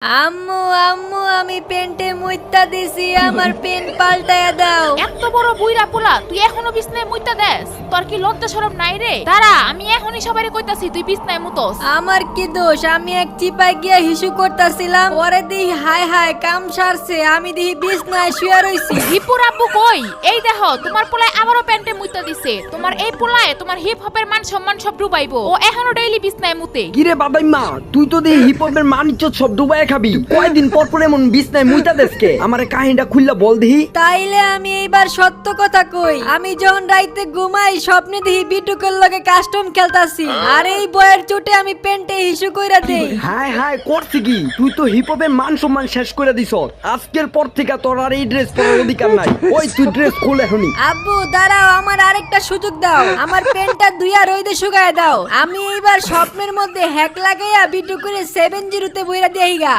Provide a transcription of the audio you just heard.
আম্মু আম্মু আমি পেন্টে মুইত্তা দিছি, আমার পেন পাল্টায়া দাও। এত বড় বুইরা পোলা তুই এখনো বিছনায় মুইতা দেস? তোর কি লজ্জা শরম নাই রে? দাঁড়া, আমি এখনই সবারে কইতাছি তুই বিছনায় মুতোস। আমার কি দোষ? আমি এক চিপায় গিয়া হিসু করতাছিলাম, পরে দিই হায় হায় কাম সারছে, আমি দিই বিছনায় শুয়ে রইছি। হিপুর আব্বু কই? এই দেখো তোমার পোলায় আবারও প্যান্টে মুইতা দিছে। তোমার এই পোলায় তোমার হিপ হপের মান সম্মান সব ডুবাইবো। ও এখনো ডেইলি বিছনায় মুতে। কিরে বাদাইমা, তুই তো দেখি হিপ হপের মানিজ্জত সব ডুবাই খাবি। কয়দিন পর পর এমন বিছনায় মুইতা দেশকে? আমারে কাহিনীটা খুললা বল দেহি। তাইলে আমি এইবার সত্য কথা কই, আমি যখন রাইতে ঘুমাই স্বপ্নে দিই বিটুকের লগে কাস্টম খেলতাছি, আর এই বয়ের চোটে আমি পেন্টে হিসু কইরা দেই। হায় হায় করছি কি? তুই তো হিপ হপের মান সম্মান শেষ করে দিছ। আজকের পর থেকে তোর আর এই ড্রেস পরার অধিকার নাই। ওই তুই ড্রেস খুল এখনই। আব্বু দাঁড়াও, আমার আরেকটা সুযোগ দাও, আমার পেনটা ধুইয়া রইদে শুকায় দাও। আমি এইবার স্বপ্নের মধ্যে হ্যাক লাগাইয়া বিটু করে 7-0 তে বইরা দেইগা।